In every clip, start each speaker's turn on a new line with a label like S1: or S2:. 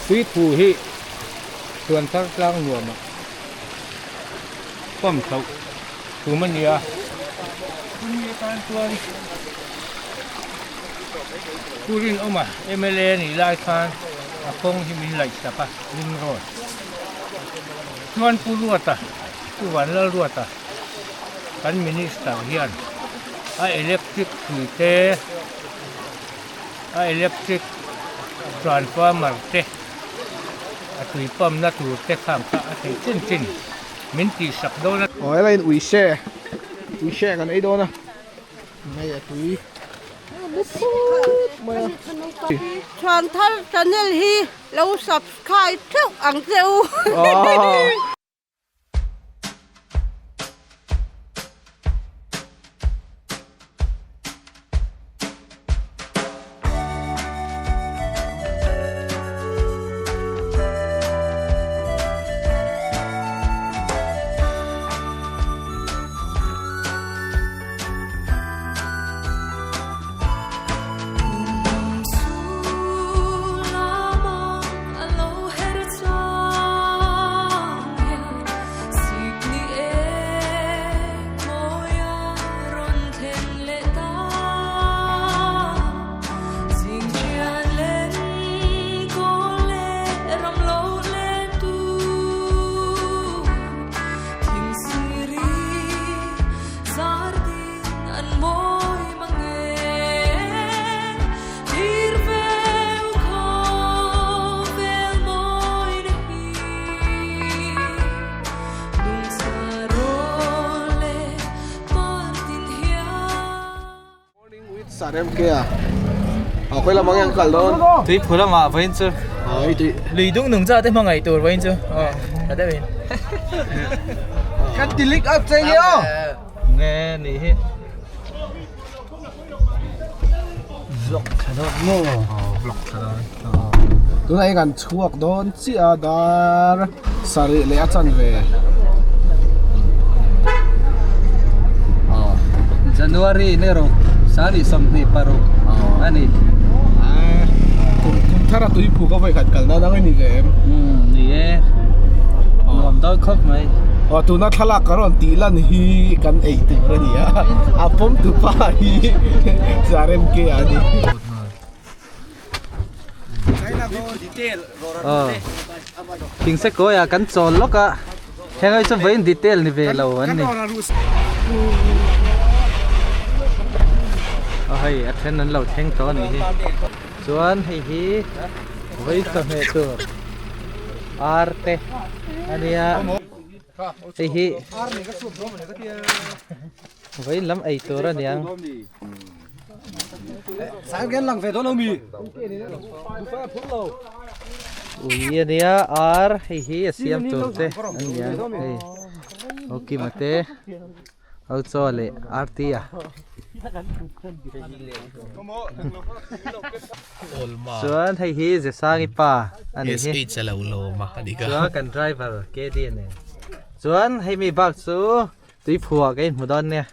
S1: ซีทูฮีส่วนทั้งกลางรวมป้อมเขาคือมันเยอะมีการตัวผู้รินออกมาMLAนี่รายการคงที่มีหลายสัปดาห์ริมรถส่วนผู้รวดผู้วันละรวดกันมินิสต์เฮียนอิเล็กทริกคือเตอิเล็กทริกทรานส์ฟอร์เมอร์เตตุยป้อมนัดรูเตข้ามข้าถึงจริงมินตีสักโดน
S2: อ๋ออะไรอุ้ยแช่กันไอ้โดนนะไม่อยากอุ้ย
S3: ชวนท่านจันเนลฮีเราสับขายทุกอังเซล
S2: สาเร็มเกียเอาค่อยละมังยังกันโดน
S4: 对普拉马分子
S2: ไอ้ที่
S4: 雷东农家的忙爱多分子哦在这边
S2: กันติลิกอัพเจียว
S4: ไงนี่บล็อกขนาดโง่บล็อกขนาด
S2: ตัวไหนกันชวกโดนเสียดาร์สาริเลอจันเว
S4: Januari Nero Sari Samni Paro Ani
S2: คุณถ้าเราตุยผูกก็ไปขัดกันนะนั่งไอ้นี่แก
S4: นี่เองรวมต้นครบไหม
S2: อ๋อตัวนั้นทะลักกระรอนตีลันฮีกันไอ้ตัวนี้อ่ะผมตัวป้าฮีสาเร็มเกียนี่
S4: ทิ้งสักก้อยกันโซนล็อกอะแค่ไอ้จะเว้นดีเทลนี่เวลาวันนี้เฮ้ยอันนั้นเราแทงตัวนี่ส่วนเฮ้ยไว้สมัยตัวอาร์เตอันนี้เฮ้ยไว้ล้ำไอตัวนั่นยัง
S2: สายกันหลังเฟตัวน้องมี
S4: อุ้ยอันนี้อาร์เฮ้ยเสียมตัวเตอันนี้เฮ้ยโอเคมาเตเอาโซ่เลยอาร์ตี้อ่ะส่วนไทยฮีจะสร้างอีป่าอันนี้ฮีจะเล่าโลมาอันนี้ก็ส่วนกันไดรเวอร์เกดีเนี่ยส่วนให้มีบักซูตีผัวกันหมดอนเนี่ย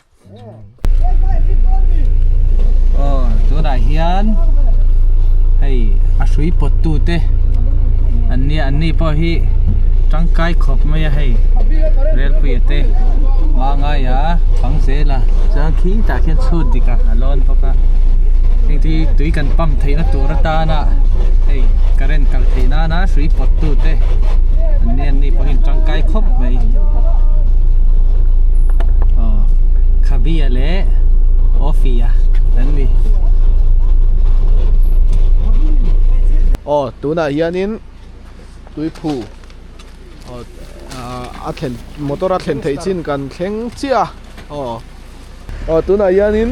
S4: โอ้ตัวไหนเฮียนให้อาศัยปดตูเตอันนี้พอฮีร่างกายขบไม่ให้เรียบเรียบเตมาไงอ่ะฟังเสียละจะขี้จากเขียนชุดดีกันร้อนเพราะว่าบางทีตุยกันปั๊มไทยนะตัวรัตานะเฮ้ยกระเรนกัลเทน่านะสุยปดตูเตอันนี้พอเห็นร่างกายขบไหมอ๋อคาบิอะไรออฟฟี่อ่ะนั่นนี่
S2: อ๋อตัวไหนเฮียนินตุยผูอาเทนมอเตอร์อาเทนไทยจินกันแข็งเจียตัวไหนยันิน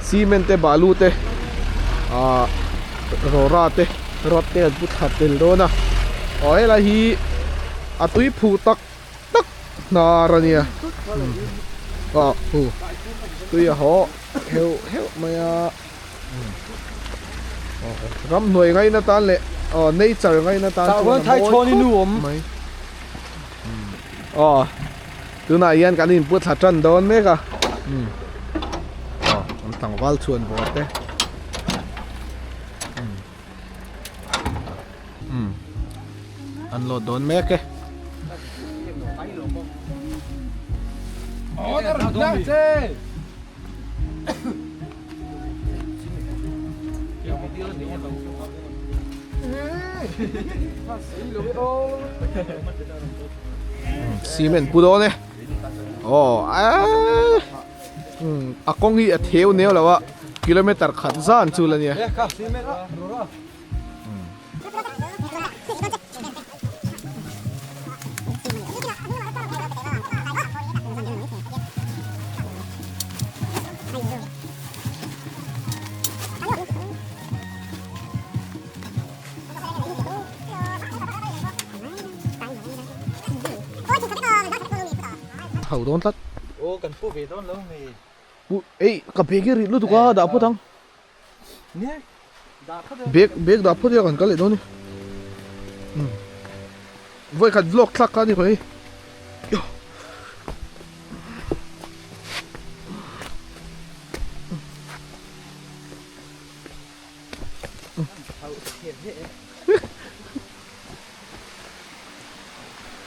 S2: ซีเมนต์เตบาลูเตโรราเตรถเตบุตรเตลโดนะไอ้ละฮีตุยผูตักนารานีผูตุยห่อเฮวมายารำหน่วยไงนะตาเล่ในใจไงนะตา
S4: ชาวไทยโชว์นี่หนุ่ม
S2: ตัวไหนยันกันนี่พูดถัดจันโดนไหมกะมันตั้งวัลชวนบอดเต้ Ăn lột đốn mẹ kê. Cement pudo nè. Akong hi at theo neo lawa. Kilometer khadzan chula niya. Hầu đón tắt.
S4: Ô cần phụ về đón lâu mày.
S2: Ê, cà phê kia rít luôn tụi qua đã phốt thằng.
S4: Nè. Đã phốt.
S2: Bag đã phốt ra còn cái này đâu nè. Với cái vlog khác cái này phải.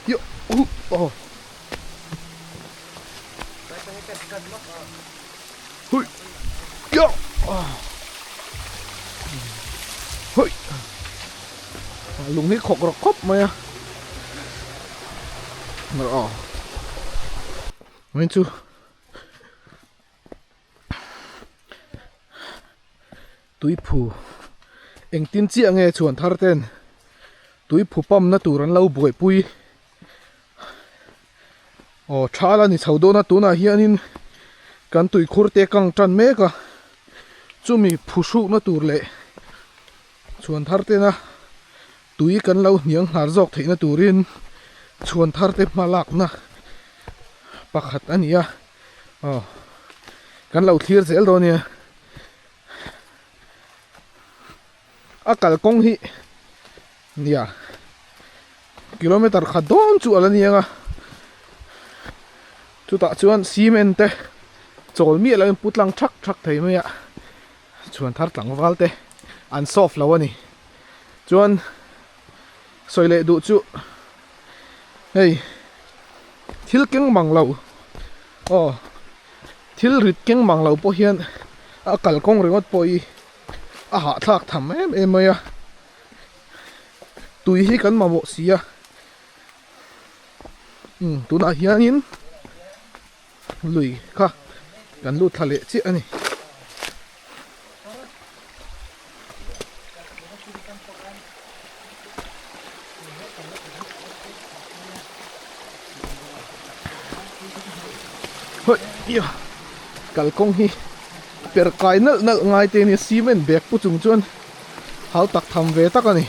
S2: Yo, oh. Hui, yo, hui, lùng hít khóc rồi khóc mày à, rồi, mình chú, túi phù, anh tin chị nghe chuẩn thar tên, túi phù pom na turan lâu bụi bụi. Cha là ni sau đó na tu na hianin kan tui khurte kang tran me ka chumi phusuk na tur le chuan thar te na tui kan lo niang har jok theina turin chuan thar te malak na pakhat ania kan lo thlir zel do nia akal kong hi nia kilometer khadon chu ala nia nga chú ta chuan cement te chol mi la putlang thak thei mai a chuan thar tlang wal te an soft lo ani chuan soile du chu hei thil keng mang lo thil rit keng mang lo po hian a kal kong ringot po I a ha thak tham em mai a tui hi kan ma mo sia tu na hianin lui kha kan lu thale chi ani hoi ya kal kong hi per kai nal ngai te ni cement bag pu chung chuan hau tak tham ve tak ani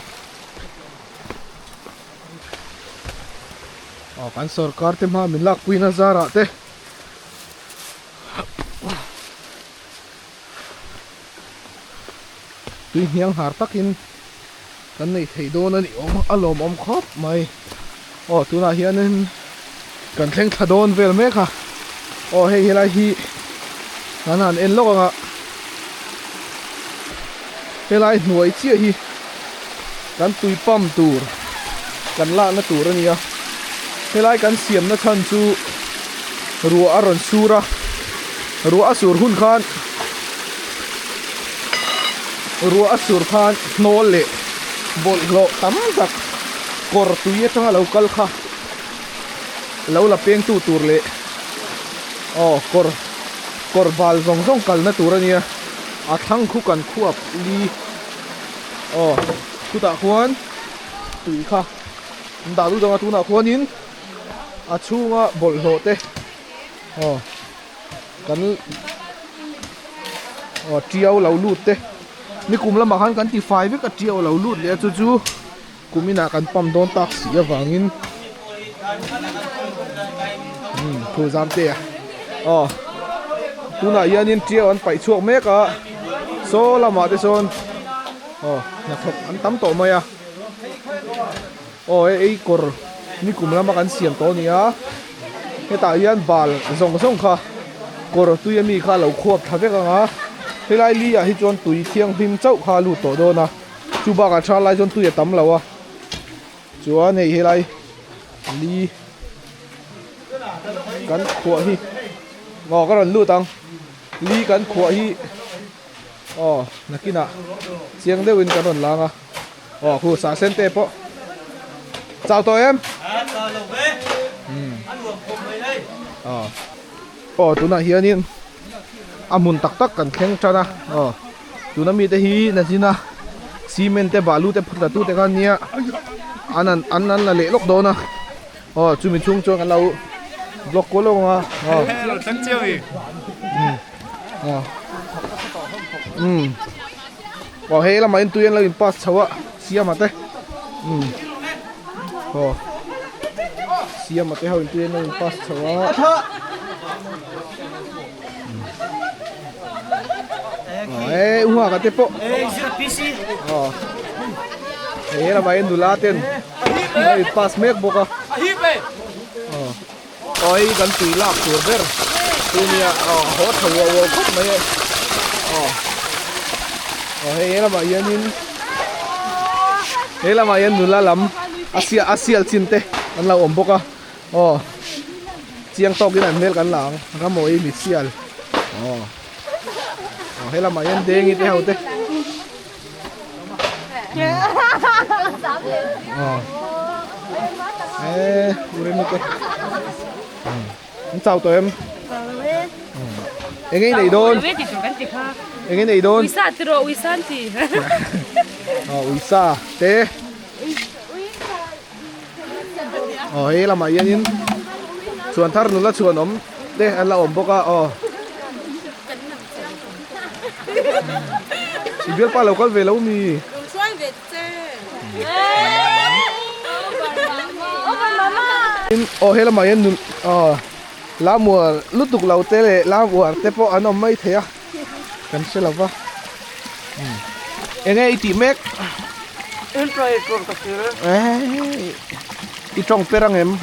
S2: kan sarkar te ma min lak puina zara te tuy hiang har takin kan nei thei don ani alom om khop mai tuna hianin kan thleng thadon vel me kha hei helai hi nan en lo nga helai nuai chi hi kan tui pam tur kan la na tur ania helai kan siam na than chu ruwa aron sura ruwa asur hun khan ruwa asur khan nol le bol glo tam tak kor tuye tanga local kha lo la peng tu tur le kor bal zong zong kal na tur ania a thang khu kan khuap li tu ta khuan tui kha da lu dong tu na khuanin a chunga bol hlo te kan triau lo lut te ni kum lama khan kan ti 5 vek a triau lo lut le chu kumina kan pam don tak si awangin thu zam te tuna yanin triau an pai chuak mek a so lama te son na thok an tam to maya ei kor ni kum lama kan siam to nia heta yan bal zong zong kha kor tuyami kha lo khuap thavek anga helai li a hi chon tui thiang him chau kha lu to do na chuba ka tha lai chon tui tam lawa chúa này hi lại đi cắn khua hi ngò cái lần lưu tăng đi cắn khua hi nãy kia nè chiang đều in cái lần lang à khu xã sen tép po chào tôi em tụi nó hiền nín amun tak tak kan kheng chana tụi nó mi te hi na zina cement te balu te phut tu te kan nia an là lệ lốc đó na chú mình chung cho kan lau block ko lo nga
S1: Tấn chiêu gì?
S2: He là main tuyen la in pass chawa sia mate sia mate ha in tuyen la in pass chawa unga ka te po he la main dula ten in pass mek boka oi kan tui lak tur ber tunia hot hawa wo khop mai he la ma yan nula lam asial chinte an la om boka chiang tok in an mel kan lang ka moi mi sial he la ma yan deng i te haute ure mi te chào tụi em em này đôn em này đôn
S5: Uisa tiro uisanti.
S2: uisa te he là mày yên chuan thar nula chuan om te an la om boka chỉ biết pa lâu con về lâu mi
S3: xoay về chơi
S2: he là mày yên lá mùa lúc tục lâu te le lá mùa te po anh om mấy thế à cần sẽ là va em nghe tí mec
S3: em chơi con tập
S2: ít trong perang em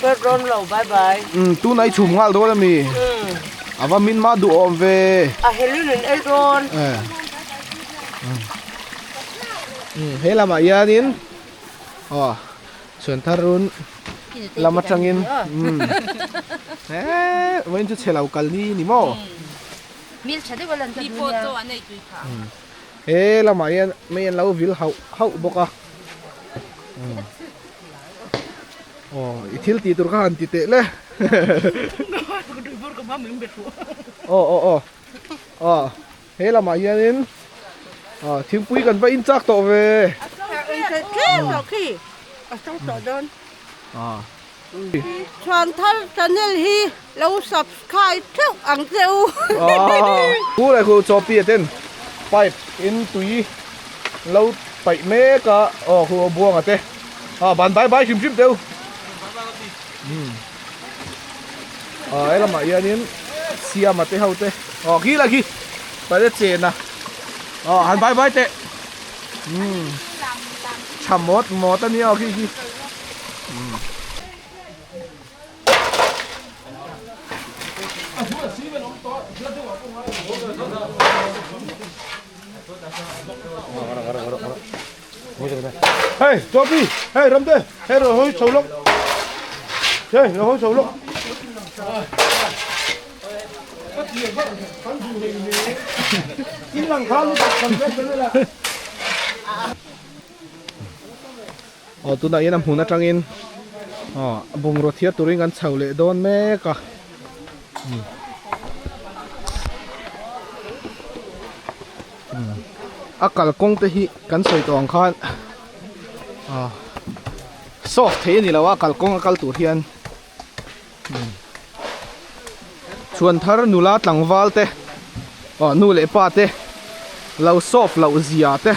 S3: Perdón lâu bye bye
S2: tu này chùm ngal đó là mi ava min ma du om về
S3: Helin Eldon
S2: he là mày yên xuân tharun lama changin when chu chelau kalni ni mo
S5: Mil chade walan ka photo anei tui kha.
S2: he la mai me lau vil hau boka ithil ti tur khan ti te le he la mai in thing pui kan ba in chak to ve
S3: khi ở trong sổ đơn Toàn thân channel hi lâu subscribe trước ăn rượu
S2: cú này cú cho pi tên pipe in tui lâu bảy mé cả cú buông à te bàn bye bye chim chim tiêu ấy là mày anh xia mà te hậu te ghi là ghi phải để chén à hắn bye bye te chăm mót anh nhau ghi hey Topi hey Ramde hey rồi hôi sầu lốc hey rồi hôi sầu lốc tu nãy em hùn trăng in bùng rốt thiệt tụi ngắn sầu lệ đón mẹ cả akal kong te hi kan soi tong khan soft the ni lawa akal kong akal tur hian chuan thar nula tlangwal te nu le pa te lau soft lau zia te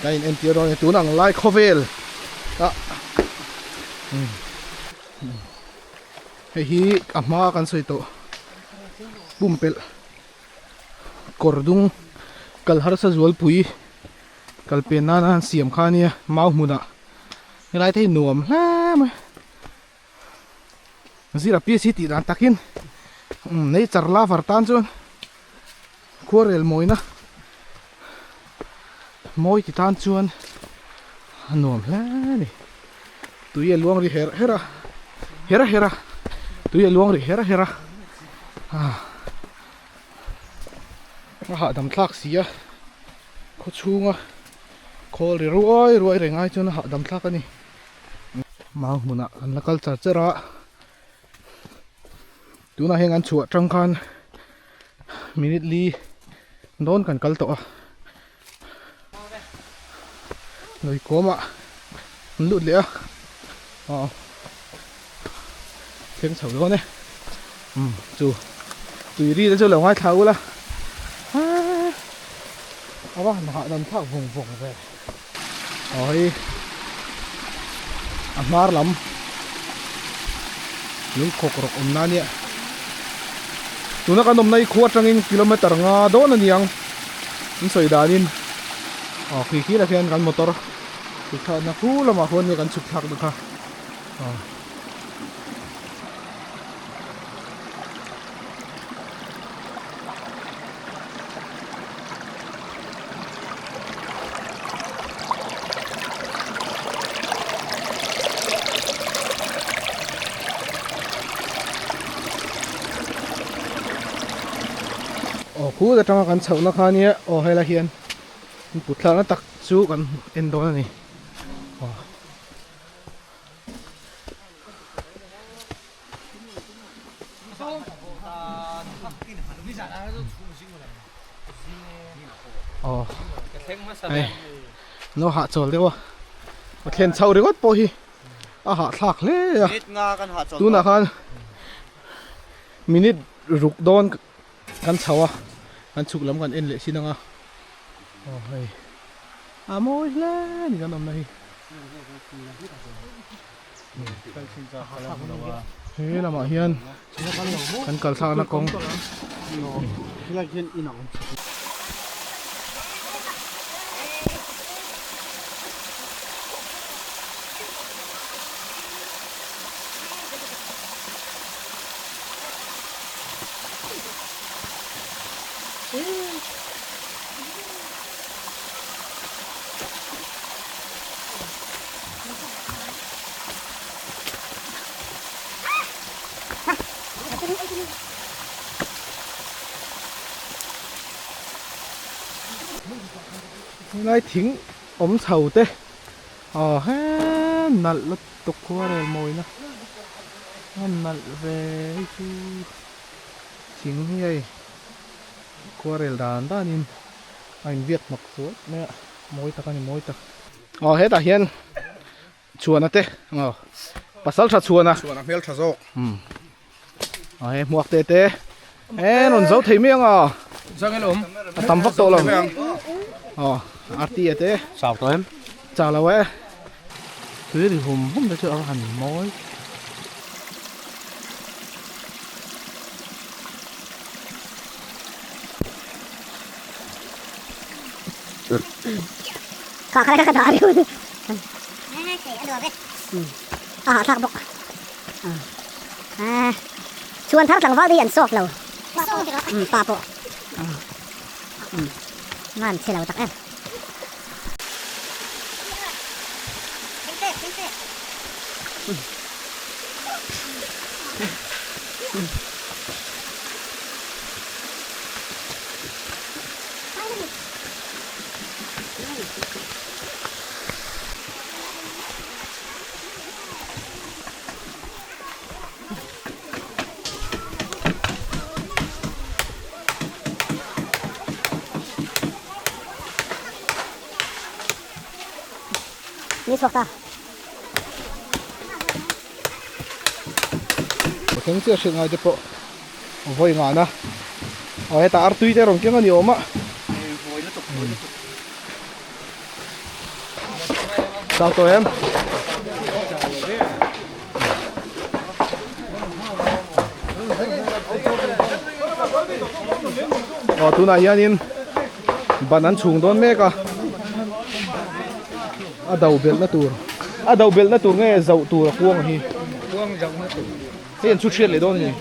S2: kain en tiro ne tunang lai khovel hi ama kan soi to bumpel Cordung kalhar sa zual pui kalpena na siam khania mau muna ngai thei nuam lam zira pi si ti dan takin nei charla vartan chon khorel moina môi thì tan chuan nuông lẽ nè tụi em luông đi hera tụi em luông đi hera họ đâm thác xí á có chung á có đi ruồi rồi ngay cho nó họ đâm thác cái này mau muốn ăn là cái chả ra tụi nó hay ăn chuột trong can minute li đón cần cái tổ người cố mà lụt lẽ tiếng sầu luôn đấy chú tùy đi cho là ngoài thấu là họ đâm thác vùng về rồi mar lắm những khóc rọc nani tụi nó còn nay khuất trong những km nga đó là niang những sợi đá nín khi là khi anh gắn motor thì thằng nó cũ là mà hơn như gắn chụp thạc được ha cú đã trong căn sầu nó khai nhé hay là hiền bút thang nó tắc chú còn em đó này này nó hạ trộn đấy quá khen sầu đấy quá bôi hạ thạc lẽ tu nào khan minute rục đón căn sầu à căn chụp lắm căn en lệ xin không à môi lên cái nằm này thế là mọi hiền căn cờ sao nó công nay thính ống sầu tê nặn lật tục qua rồi mồi nó nặn về chú chính như vậy qua rồi đàn ta nhìn anh Việt mặc suốt nè mồi ta cái mồi ta hết à hiền chuồn à tê pasal chặt chuồn à mel chặt rau hết muak tê tê non dấu thấy miếng
S1: sao cái lùm
S2: tầm vóc to lắm arti thế
S1: sao tới em
S2: chào là vậy thứ thì hôm đã chưa hành mối
S6: có cái đó đi thằng bọc chuồn thằng thằng vào đi ăn sốt lầu pa bộ ngon xí lầu tắc em như thuộc ta
S2: tiếng chưa sự ngay được bộ vội ngã na ở ta tuy thế rồi tiếng nhiều mà sao tụi em tu này anh bạn ăn chung đón mẹ cả đầu bel na tur nghe dậu tur cuông hi
S1: quang dầu nó tụt
S2: hiện chút chuyện lấy đón nhỉ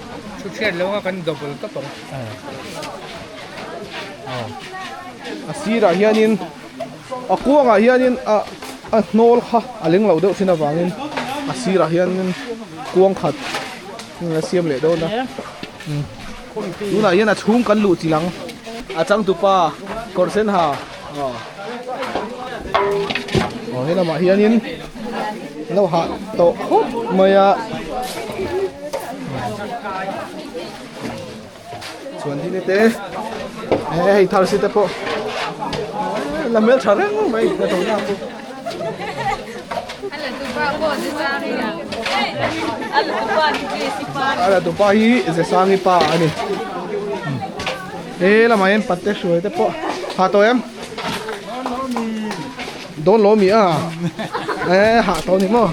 S1: chút chết lâu cái đầu bự tất tổng
S2: xí ra hiền a kuanga hianin a nol kha aling lo deuh thina wangin a sira hianin kuang khat na siam le do na tuna hian a chhung kan lu chilang a chang tu pa korsen ha hela ma hianin lo ha to khop maya chuan hi ne te hei thar si te po la mel thareng mai na to na po ala tu pa hi ze sangi pa ani la mai em patte shuai te po ha to em don lo mi hạ to ni mo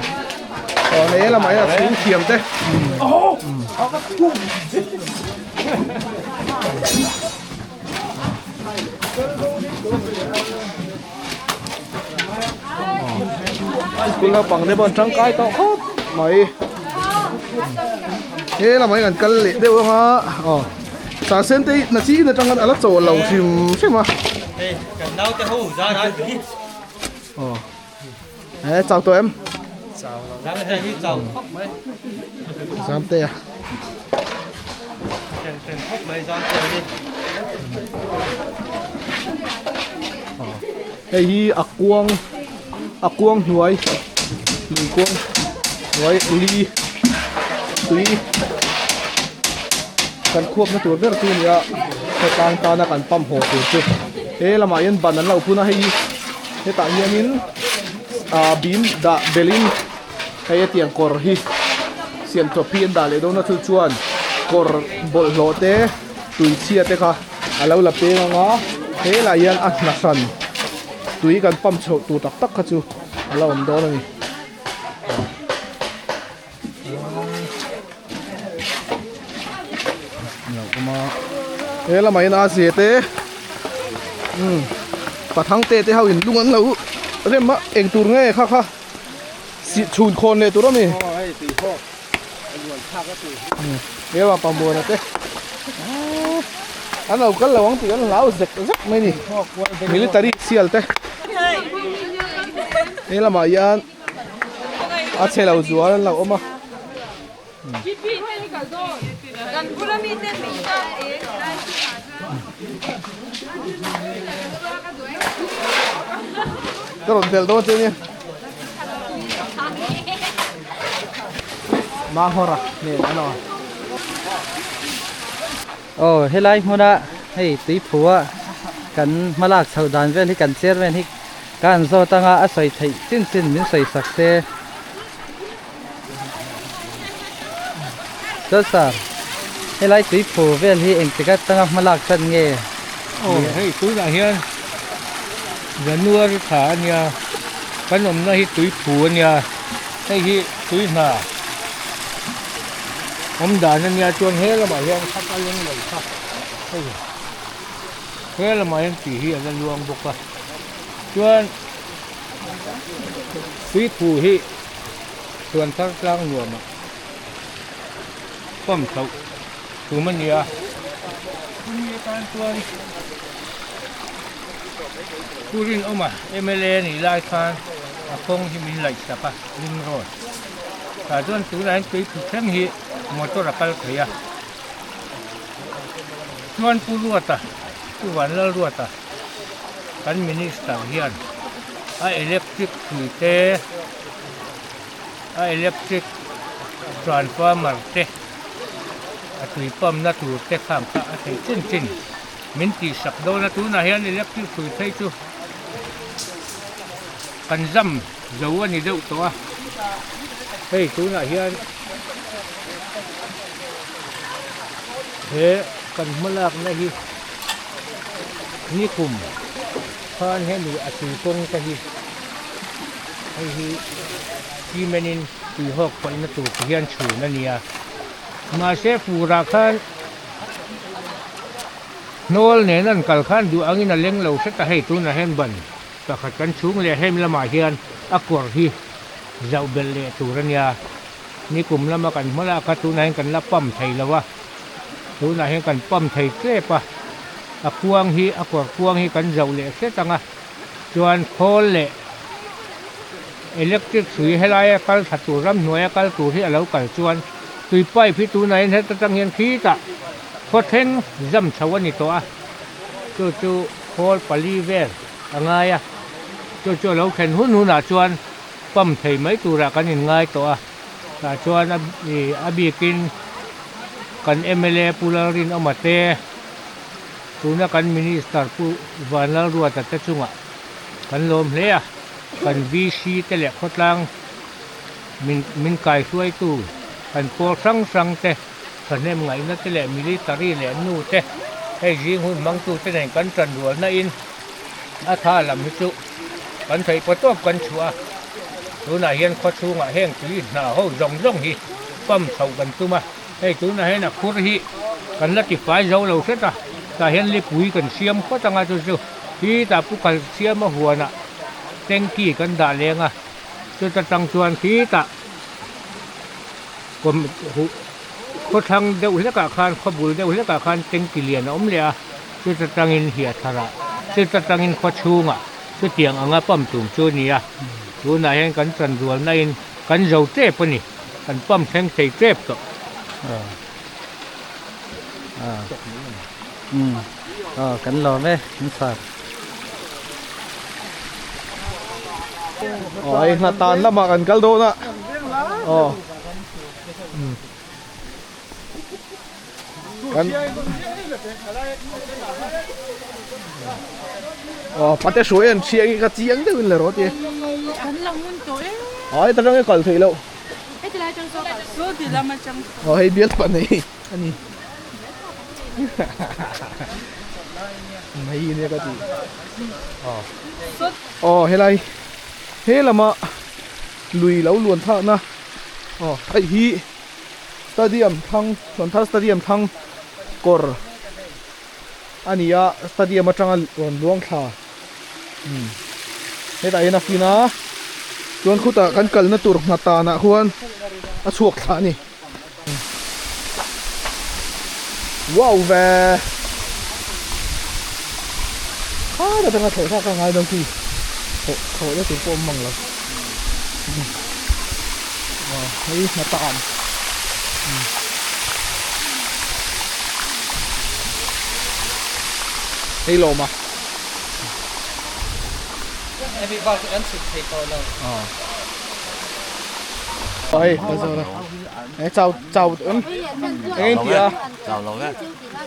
S2: này là máy là xuống kiềm thế cũng là bằng đấy bọn trắng cái to khóc mày thế là mấy gần cân lệ đấy không hả sáng sen tây là chỉ là trong cái lát trầu lẩu chìm xem mà
S7: cần đâu cái hũ ra đó
S2: chào tụi em
S7: chào đang cái gì chào khóc mấy
S2: dám tê à
S7: tiền khóc mấy dám tê đi
S2: đây hi akuang nuôi quang nuôi uli tui kan khuap na tur ver tu nia he tang ta na kan pam ho tu chu e lama yan ban an lo phuna hei he ta hianin bin da belin hay tiang kor hi siam to pin da le do na thu chuan kor bol lo te tui chia te kha alo la pe nga he la yan a na san tui kan pam chho tu tak tak kha chu alo om do ni thế là mày na gì thế và thằng tê tê hao hình lung ấn lâu thế mà anh tur nghe kha kha xịt chùn khôn này tôi đó mi thế mà bằng buồn này thế anh nào cái lẩu thì anh lão giật giật mấy nè military seal thế thế là mày ăn chơi lẩu rùa lẩu mà cái lồng tel đó chứ nhỉ mang hora nè anh
S4: ồ hết lại mua đã hay tí phùa cần mà lạc sầu đàn ven thì cần chết ven thì cần do ta ngã soi thấy xin mình soi sặc xe rất sao hết lại tí phùa ven thì anh chỉ có ta ngã mà lạc chân nghe
S1: hey túi là hiền giờ nuôi thả nha cái nôm nó hi túi phù nha cái hi túi nà ông đàn nha chuan hết là mà hiền sắp cái lên này sắp hết là mà hiền chỉ hi là luồng bốc à chuan túi phù hi chuan thắt lang nhuộm à bấm thấu túi mình nha chuan Kurin oma MLA ni lai khan akong himin lai sapa ring road ta chuan tu lai tui thuthem hi motor akal khaya chuan pu ruata tu wan la ruata kan minister hian a electric tui te a electric transformer te a tui pam na tu te kham kha a thei chin chin min ti sak do na tu na hian electric tui thei chu kan zam zo ani deuh to a hei tu na hian he kan malak na hi ni kum khan he ni ati kong ka hi hei hi ki menin tui hok pa na tu hian chu na nia ma se fura khan nol ne nan kal khan du angin a leng lo se ta hei tu na hen ban ta khat kan chung le hem lama hian akor hi zau bel le turania ni kum lama kan mala ka tu na kan la pam thei lawa tu na hen kan pam thei tle pa akuang hi akor kuang hi kan zau le se tanga จวนโคลเละอิเล็กทริกสีให้ไล่กันสัตว์รำหน่วยกันตัวที่เรากันจวนตุยป้ายพิจูไหนเทตตังเฮียนขี้ตะโคเทนจำชาวนิตัวจู่โคลปาลีเวรอะไรอ่ะจู่เราเข็นหุ่นหุ่นจวนปั๊มเทไม่ตัวละกันยังไงตัวแต่จวนอบีกินกันเอเมเลปูลารินเอามาเตะตัวนั้นกันมินิสตาร์ปูวันละรัวแต่เจ้าจุงอ่ะกันลมเลี้ยกันวีซีเตะขดลังมินไก่ช่วยตู้กันโปรสังเตะกันเนี่ยไงนั่นเตะมิลิตารีเลยนู่เตะให้ยิงหุ่นมังตู้เตะไหนกันจันดัวนั่นอินอาท่าลำมิจุกันใส่ประตูกันชัวตัวนั้นเห็นขดชูงอ่ะแห้งตีหน้าเขาร่องฮีปั๊มเสากันตู้มาให้ตัวนั้นให้นักคุรฮีกันละติดไฟเราเสร็จอ่ะแต่เห็นลิปุยกันเสียมก็ตั้งอาจุจุที่แต่ผู้กันเสียมมาหัวน่ะเต็งกี้กันด่าเลี้ยงอ่ะจะตั้งชวนที่แต่คนคนทางเดียวหิลกาคารขบุลเดียวหิลกาคารเต็งกิเลียนอมเลียจะตั้งอินเหียทาระจะตั้งอินขวชูงอ่ะจะเตียงอ่างปั๊มตุ่มชูนี่อ่ะดูนายเห็นกันจันรวนนายกันเจ้าเจ็บปะนี่กันปั๊มแทงใส่เจ็บต่อ
S4: กันรอไหมมันสัตว์
S2: อ๋อไอ้นาตานละมากันกัลโดนะอ๋อกันอ๋อปัตเตสวยอันเชียงกับเจียงเดินเลยรถดิอ๋อไอ้ตอนนั้นก็ก่อนถึงแล้วอ๋อให้เบียดปันนี้อันนี้ไม่เนี่ยก็ดีอ๋อเฮ้ยไรเฮ้ยละมาลุยแล้วล้วนท่านะอ๋อไอ้ฮีสตาเดียมทั้งส่วนท่าสตาเดียมทั้งกอร์อันนี้อะสตาเดียมมาจังล้วนล่วงท่าเฮ้ยแต่ยังนักฟีนะส่วนขุดกันกัลนะตุรนาตานะควรอาชวกท่านี่ว้าวแวแต่เป็นกระเทยท่ากันไงบางทีโถได้ถึงปมมั่งแล้วเฮ้ยมาตามเฮ้ยโลมา
S7: Everybody answer people now.
S2: เฮ้ยไปโซ่ละไอ้เจ้าเอ็งเอ็งตีอ่ะ
S8: chào lâu đấy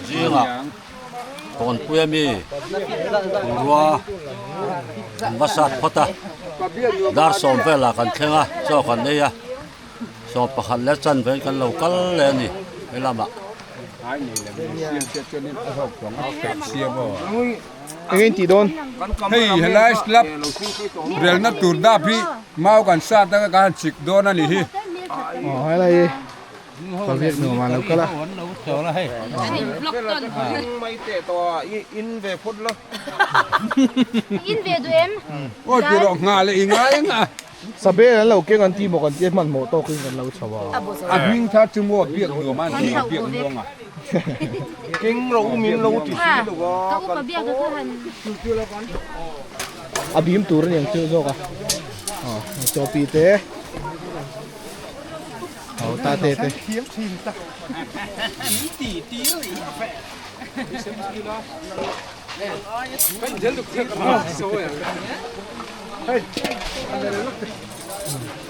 S8: riêng à còn quê mi rùa vắt sát phát ta dar som về là cần khen à cho cần đây à so bạc hạt lết chân với cần lâu cắt lên đi cái làm ạ
S2: เอ็งตีโดน
S9: Hey, hello, slap. Real na turda pi. Mau kan sa ta kan chik do na ni hi.
S2: อ๋ออะไรก็เรียกหนูมาแล้วก็ละ
S7: Mấy tệ to in về phút lo.
S5: In về tụi em.
S9: Ôi, pi ro nga le ingai nga.
S2: สเปนเราเก่งกันตีบอกกันเจ็ดมันโมโตขึ้นกันเราชาวบ้าน
S9: A hing tha chu mo biak do man ni biak do nga.
S7: Kinh lâu miếng lâu thì
S5: À, cậu có biết cái thứ hành
S2: อาบีมตูร์อย่างเชื่อโจกอ่ะอ๋อโจปีเต้เอาตาเต้เต้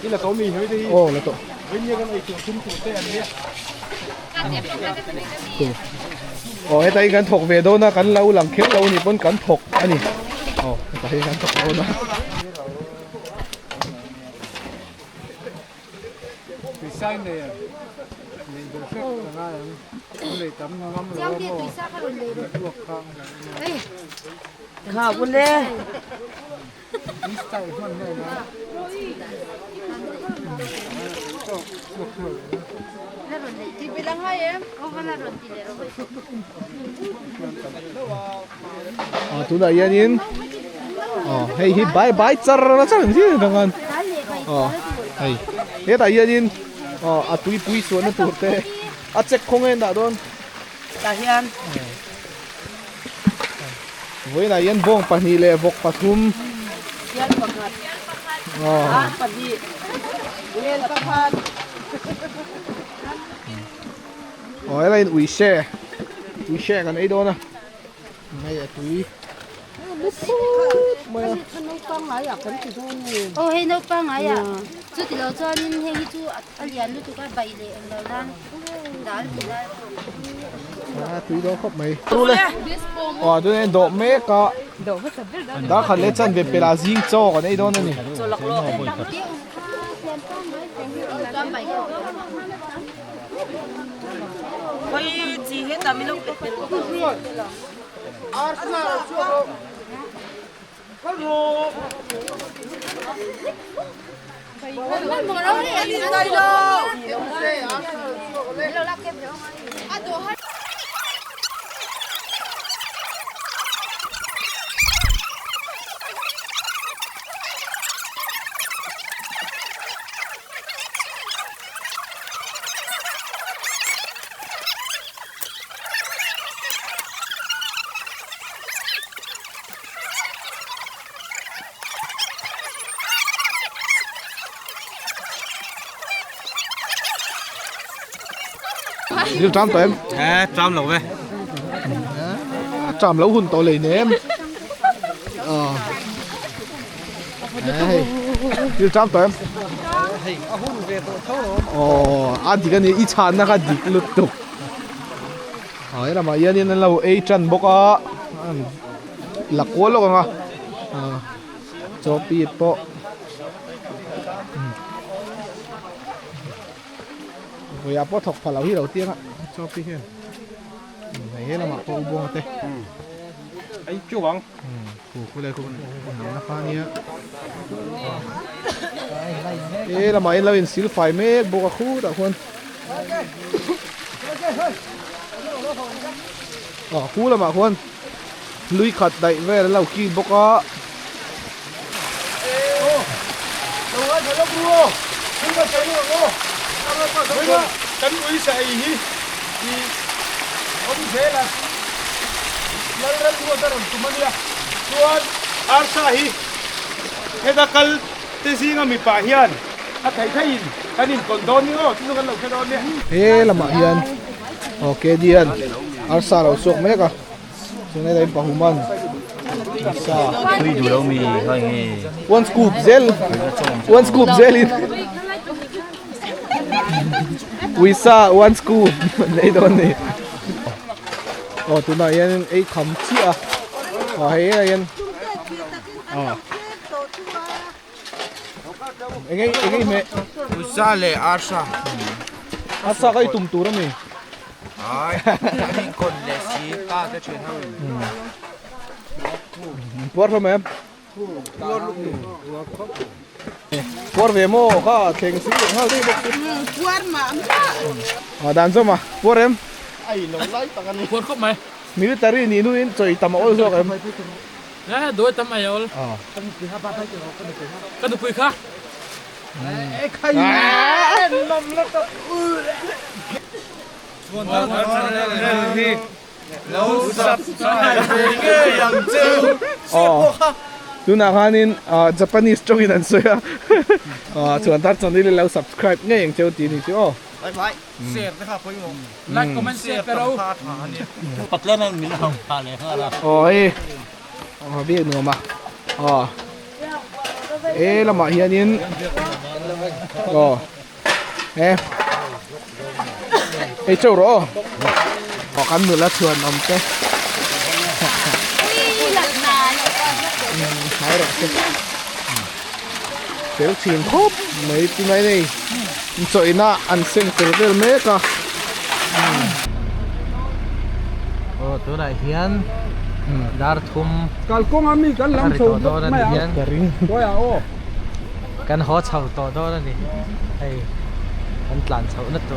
S9: Ni là có mi hơi đi.
S2: โอ้แล้วตัว
S9: Với như cái này kiểu chung thủ tệ anh biết.
S2: อ๋อให้ตายกันถกเวโดนะกันเราหลังเข็มเรานี่บนกันถกอันนี้อ๋อตายกันถกเรานะ
S9: Vì sai này. Mình được phép là ngay. Để tắm ngâm rồi.
S5: Giang kia tùy sao rồi lấy được. Ê,
S3: ขอบคุณเลย
S5: là rồi lấy. Thì bị lăng ngay em. Không phải là rồi thì lấy rồi.
S2: อ๋อตัวไหนยันยินอ๋อให้ฮิบายบายจัรนะจังที่ดังกันอ๋อให้เฮ้ยแต่ยันยินอ๋ออาตุยปุยส่วนนั่นตัวเต้อาเจ็กคงเงินด่าโดน
S3: ตาเฮียน
S2: เว้ยนายยันบ้องปนีเลยบกปทุม
S3: Yan pakat.
S2: อ๋อ
S3: Padi. Yan pakat.
S2: อ๋ออะไรอุ้ยแช่กันไอ้โดนนะไม่อยากอุ้ย
S5: 哦，迄老板哎呀，做伫落做恁迄去做连你做个白嘞，然后咱打你来。
S2: ตุ้ยโดนครบไหมรู้เลยอ๋อตัวนี้โดเมกะดาขันเล็ดจันเป็นเปลาซิงโจ้กันไอ้โดนนั่นนี่ Điều trăm tụi em.
S7: Trăm lẩu về.
S2: Trăm lẩu hùn tổ lì nè em. Đây. Điều trăm tụi em. Ăn thì cái này ít chán nó cái gì lụt tục. Hỏi là mà yên yên lâu ấy chân bốc á. Là cố luôn à. Cho bịt bộ. Rồi à bó thọc phải lâu hi đầu tiên á cho bịt hết. Này hết là mà có buông thế.
S1: Ấy chú bằng.
S2: Cô đây cô nó pha nia. Ê là mà em lên xíu phải mê bộ khu đã quân. Khu là mà quân. Lui khát đẩy về là lâu kia bốc á.
S1: Cắn uy sậy hi thì ông thế là lần mua ra làm tụi mình à tuan arsa hi thế ta kal thế gì ngắm mi pa hiền thấy thấy anh nhìn còn đón nữa chúng nó lâu cái đón nè
S2: Ê là mà hiền. Ok điền. Arsa lâu suộc mấy cả. Chúng này đây bảo human. Arsa.
S4: Tuy đủ đâu mì hơi nghề.
S2: One scoop gel. One scoop gel in. Wisa one scoop. Lấy đón này. Tụi này yên ấy khẩm chi à. Hay là yên. Anh mẹ.
S7: Usa le arsa.
S2: Arsa cái tùm tù đó mày.
S7: Ai, anh còn lẻ xí ta cái chuyện hơn.
S2: Por không em? Por về mô có khen xí ha đi bốc.
S3: Kuan mà.
S2: Đàn số mà. Por em.
S4: Quân khóc mày.
S2: Military ni nuin chơi tama ol so em.
S4: Nè, đôi tấm mày ol. Cái tụi khác.
S7: Lâu sập sai về yang châu.
S2: Tu na hanin Japanese trong in an so ya. Chuan tar chon đi lâu subscribe ngay yang cheu ti ni chu.
S7: Bye bye. Shareนะครับพี่ง
S4: Like, comment, share, pero... Pat lên anh mình không phá lệ hơn là.
S2: Ôi. Biết nữa mà. Ê là mà hiền in. Em. Ê châu rồi. Có căn nữa là chuan ông thế. Hai rồi. Tiểu chìm khốp mấy cái này này. Trời na ăn sinh từ từ mấy cả.
S4: Tụi này hiền. Dar thum.
S9: Kal kong ami kan lam so
S4: đó là hiền.
S9: Tôi à ô.
S4: Kan hot chào to đó là gì? Hey. Kan plan chào nó to.